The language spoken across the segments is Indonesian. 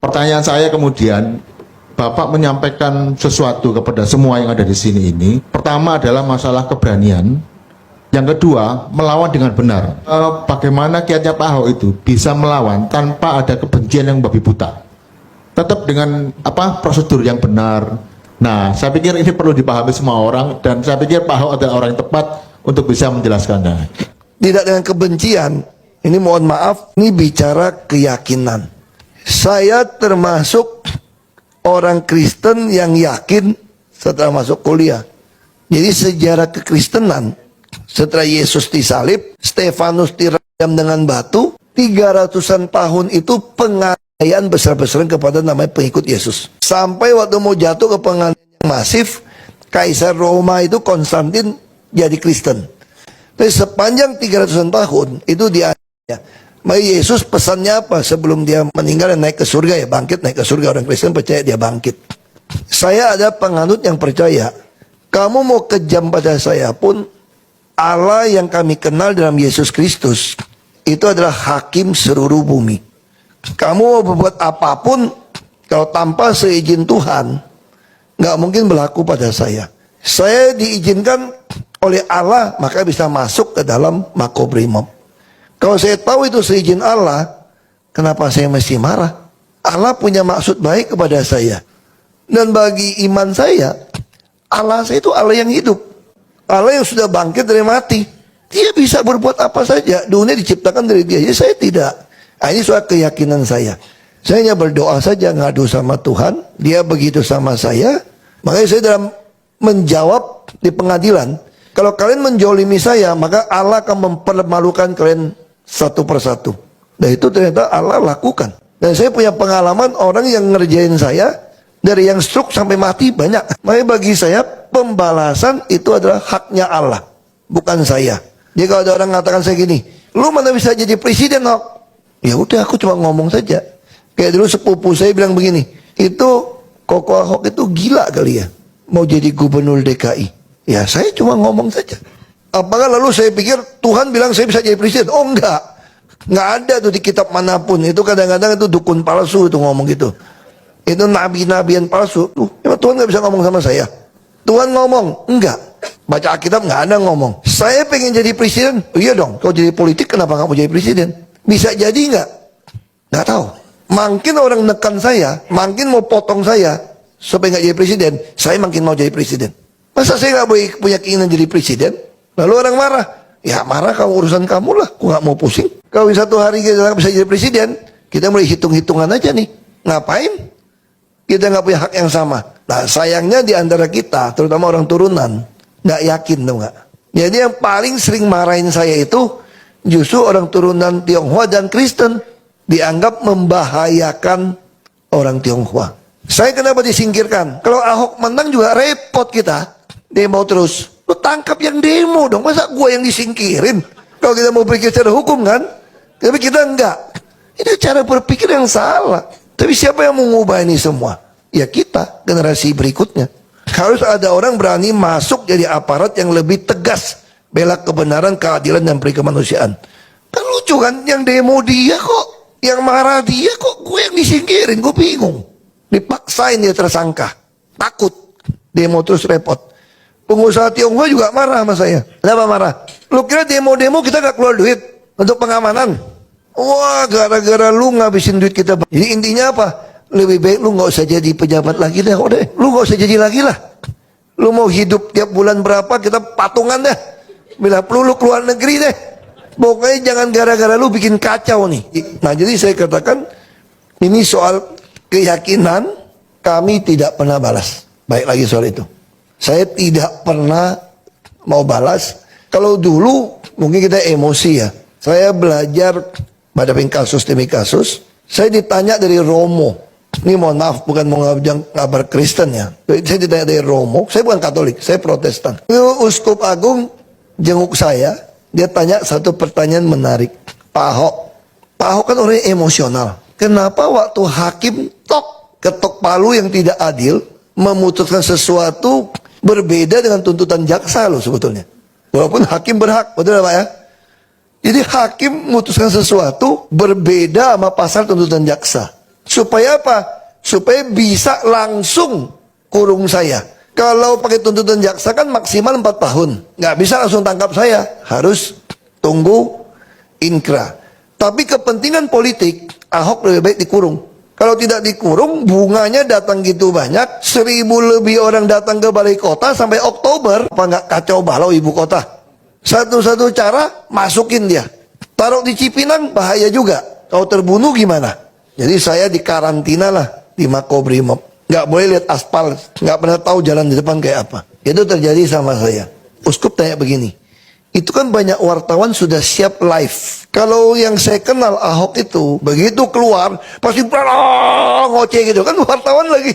Pertanyaan saya kemudian, Bapak menyampaikan sesuatu kepada semua yang ada di sini ini. Pertama adalah masalah keberanian. Yang kedua, melawan dengan benar. Bagaimana kiatnya Pak Ahok itu bisa melawan tanpa ada kebencian yang babi buta? Tetap dengan prosedur yang benar. Nah, saya pikir ini perlu dipahami semua orang, dan saya pikir Pak Ahok adalah orang yang tepat untuk bisa menjelaskannya. Tidak dengan kebencian. Ini mohon maaf, ini bicara keyakinan. Saya termasuk orang Kristen yang yakin setelah masuk kuliah. Jadi sejarah kekristenan, setelah Yesus disalib, Stefanus dirajam dengan batu, 300-an tahun itu penganiayaan besar-besaran kepada namanya pengikut Yesus. Sampai waktu mau jatuh ke penganiayaan yang masif, Kaisar Roma itu Konstantin jadi Kristen. Tapi sepanjang 300-an tahun itu dianiaya. Maka Yesus pesannya apa sebelum dia meninggal dan naik ke surga, ya bangkit naik ke surga. Orang Kristen percaya dia bangkit. Saya ada penganut yang percaya, kamu mau kejam pada saya pun, Allah yang kami kenal dalam Yesus Kristus itu adalah hakim seluruh bumi. Kamu mau berbuat apapun, kalau tanpa seizin Tuhan, nggak mungkin berlaku pada saya. Saya diizinkan oleh Allah, maka bisa masuk ke dalam Makobrimob. Kalau saya tahu itu seizin Allah, kenapa saya mesti marah? Allah punya maksud baik kepada saya. Dan bagi iman saya, Allah saya itu Allah yang hidup. Allah yang sudah bangkit dari mati. Dia bisa berbuat apa saja. Dunia diciptakan dari dia. Jadi saya tidak. Nah, ini soal keyakinan saya. Saya hanya berdoa saja, ngadu sama Tuhan. Dia begitu sama saya. Makanya saya dalam menjawab di pengadilan, kalau kalian menjolimi saya, maka Allah akan mempermalukan kalian satu persatu. Dan itu ternyata Allah lakukan. Dan saya punya pengalaman orang yang ngerjain saya, dari yang stroke sampai mati banyak. Makanya bagi saya pembalasan itu adalah haknya Allah, bukan saya. Jadi kalau ada orang mengatakan saya gini, lu mana bisa jadi presiden, Hok? Ya udah, aku cuma ngomong saja. Kayak dulu sepupu saya bilang begini, itu Koko Ahok itu gila kali ya, mau jadi gubernur DKI. Ya saya cuma ngomong saja. Apakah lalu saya pikir Tuhan bilang saya bisa jadi presiden? Oh enggak. Enggak ada tuh di kitab manapun. Itu kadang-kadang itu dukun palsu itu ngomong gitu. Itu nabi-nabian palsu. Emang Tuhan nggak bisa ngomong sama saya? Tuhan ngomong? Enggak. Baca Alkitab nggak ada ngomong. Saya pengen jadi presiden? Oh, iya dong. Kalau jadi politik kenapa nggak mau jadi presiden? Bisa jadi nggak? Nggak tahu. Makin orang nekan saya, makin mau potong saya supaya nggak jadi presiden, saya makin mau jadi presiden. Masa saya nggak boleh punya keinginan jadi presiden? Lalu orang marah. Ya marah, kalau urusan kamu lah. Aku nggak mau pusing. Kalau satu hari kita nggak bisa jadi presiden, kita mulai hitung-hitungan aja nih. Ngapain? Kita nggak punya hak yang sama. Nah sayangnya di antara kita, terutama orang turunan, nggak yakin dong nggak. Jadi yang paling sering marahin saya itu justru orang turunan Tionghoa dan Kristen, dianggap membahayakan orang Tionghoa. Saya kenapa disingkirkan? Kalau Ahok menang juga repot kita. Demo terus. Lu tangkap yang demo dong. Masa gua yang disingkirin? Kalau kita mau berpikir secara hukum kan? Tapi kita enggak. Ini cara berpikir yang salah. Tapi siapa yang mau mengubah ini semua? Ya kita, generasi berikutnya. Harus ada orang berani masuk jadi aparat yang lebih tegas, bela kebenaran, keadilan, dan perikemanusiaan. Kan lucu kan? Yang demo dia kok, yang marah dia kok, gue yang disingkirin. Gue bingung. Dipaksain dia tersangka. Takut. Demo terus repot. Pengusaha Tionghoa juga marah sama saya. Kenapa marah? Lu kira demo-demo kita gak keluar duit untuk pengamanan? Wah, gara-gara lu ngabisin duit kita. Jadi intinya apa? Lebih baik lu gak usah jadi pejabat lagi deh. Lu gak usah jadi lagi lah. Lu mau hidup tiap bulan berapa, kita patungan deh. Bila perlu lu keluar negeri deh. Pokoknya jangan gara-gara lu bikin kacau nih. Nah jadi saya katakan, ini soal keyakinan, kami tidak pernah balas. Baik lagi soal itu. Saya tidak pernah mau balas. Kalau dulu mungkin kita emosi ya. Saya belajar hadapin kasus demi kasus. Saya ditanya dari Romo. Ini mohon maaf, bukan mau ngabar Kristen ya. Saya ditanya dari Romo. Saya bukan Katolik, saya Protestan. Uskup Agung jenguk saya. Dia tanya satu pertanyaan menarik. Pak Ahok kan orang emosional. Kenapa waktu hakim ketok palu yang tidak adil, memutuskan sesuatu berbeda dengan tuntutan jaksa loh sebetulnya. Walaupun hakim berhak, betul Pak ya? Jadi hakim memutuskan sesuatu berbeda sama pasal tuntutan jaksa. Supaya apa? Supaya bisa langsung kurung saya. Kalau pakai tuntutan jaksa kan maksimal 4 tahun. Nggak bisa langsung tangkap saya. Harus tunggu inkra. Tapi kepentingan politik, Ahok lebih baik dikurung. Kalau tidak dikurung, bunganya datang gitu banyak. 1.000 lebih orang datang ke balai kota sampai Oktober. Apa nggak kacau balau ibu kota? Satu-satu cara, masukin dia. Taruh di Cipinang, bahaya juga. Kalau terbunuh gimana? Jadi saya dikarantina lah di Makobrimob. Nggak boleh lihat aspal. Nggak pernah tahu jalan di depan kayak apa. Itu terjadi sama saya. Uskup tanya begini. Itu kan banyak wartawan sudah siap live. Kalau yang saya kenal Ahok itu, begitu keluar, pasti ngoceh gitu. Kan wartawan lagi.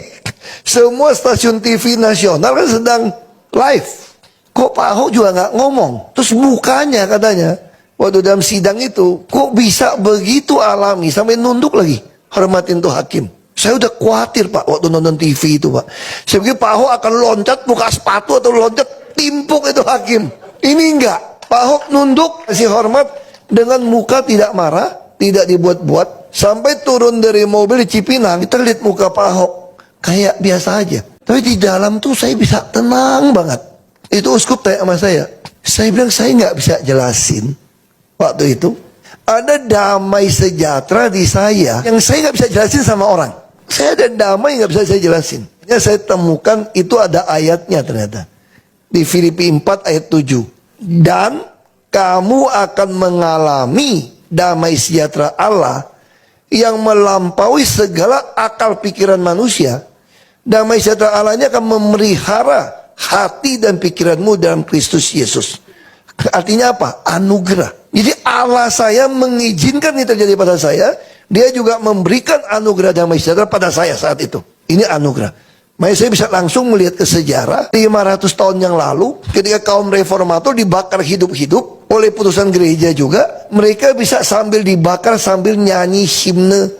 Semua stasiun TV nasional kan sedang live. Kok Pak Ahok juga nggak ngomong? Terus mukanya katanya, waktu dalam sidang itu, kok bisa begitu alami, sampai nunduk lagi. Hormatin tuh hakim. Saya udah khawatir Pak, waktu nonton TV itu Pak. Saya pikir Pak Ahok akan loncat, buka sepatu atau loncat, timpuk itu hakim. Ini enggak. Pak Ahok nunduk, kasih hormat dengan muka tidak marah, tidak dibuat-buat. Sampai turun dari mobil di Cipinang, kita lihat muka Pak Ahok kayak biasa aja. Tapi di dalam tuh saya bisa tenang banget. Itu uskup tanya sama saya. Saya bilang saya nggak bisa jelasin waktu itu. Ada damai sejahtera di saya yang saya nggak bisa jelasin sama orang. Saya ada damai yang nggak bisa saya jelasin. Ya, saya temukan itu ada ayatnya ternyata. Di Filipi 4 ayat 7. Dan kamu akan mengalami damai sejahtera Allah yang melampaui segala akal pikiran manusia. Damai sejahtera Allah ini akan memelihara hati dan pikiranmu dalam Kristus Yesus. Artinya apa? Anugerah. Jadi Allah saya mengizinkan ini terjadi pada saya. Dia juga memberikan anugerah damai sejahtera pada saya saat itu. Ini anugerah. Makanya saya bisa langsung melihat ke sejarah 500 tahun yang lalu ketika kaum reformator dibakar hidup-hidup oleh putusan gereja juga, mereka bisa sambil dibakar sambil nyanyi himne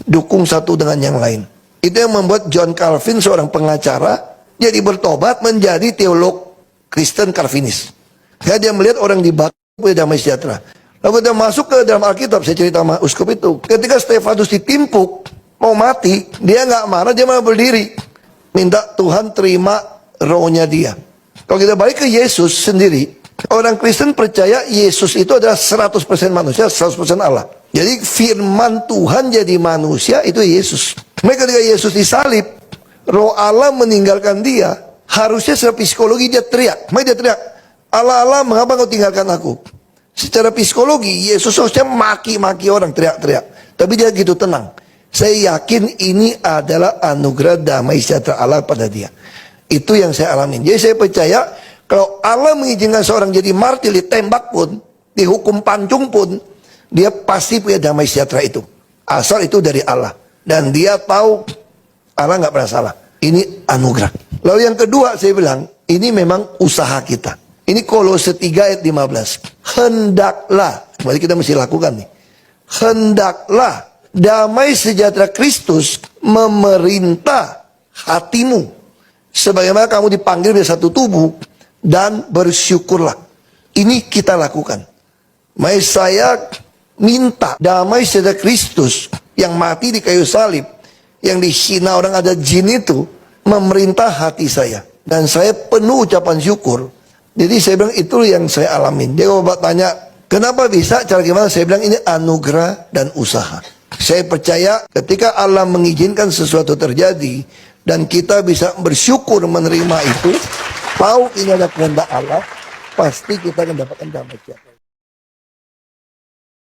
dukung satu dengan yang lain. Itu yang membuat John Calvin seorang pengacara jadi bertobat menjadi teolog Kristen Calvinis. Ya, dia melihat orang dibakar punya damai sejahtera. Lalu dia masuk ke dalam Alkitab, saya cerita sama uskup itu. Ketika Stefanus ditimpuk mau mati, dia nggak marah, dia malah berdiri. Minta Tuhan terima rohnya dia. Kalau kita balik ke Yesus sendiri, orang Kristen percaya Yesus itu adalah 100% manusia, 100% Allah. Jadi firman Tuhan jadi manusia itu Yesus. Mereka ketika Yesus disalib, roh Allah meninggalkan dia. Harusnya secara psikologi dia teriak. Mereka dia teriak, Allah Allah mengapa kau tinggalkan aku? Secara psikologi Yesus harusnya maki-maki orang, teriak-teriak. Tapi dia gitu tenang. Saya yakin ini adalah anugerah damai sejahtera Allah pada dia. Itu yang saya alami. Jadi saya percaya kalau Allah mengizinkan seorang jadi martir, ditembak pun, dihukum pancung pun, dia pasti punya damai sejahtera itu. Asal itu dari Allah. Dan dia tahu Allah nggak pernah salah. Ini anugerah. Lalu yang kedua saya bilang, ini memang usaha kita. Ini Kolose 3 ayat 15. Hendaklah, berarti kita mesti lakukan nih. Hendaklah damai sejahtera Kristus memerintah hatimu. Sebagaimana kamu dipanggil menjadi satu tubuh dan bersyukurlah. Ini kita lakukan. Maka saya minta damai sejahtera Kristus yang mati di kayu salib, yang dihina orang ada jin itu, memerintah hati saya. Dan saya penuh ucapan syukur. Jadi saya bilang itu yang saya alamin. Dia kalau Bapak tanya, kenapa bisa, cara gimana? Saya bilang ini anugerah dan usaha. Saya percaya ketika Allah mengizinkan sesuatu terjadi dan kita bisa bersyukur menerima itu, tahu ini adalah kehendak Allah, pasti kita akan dapatkan damai sejahtera.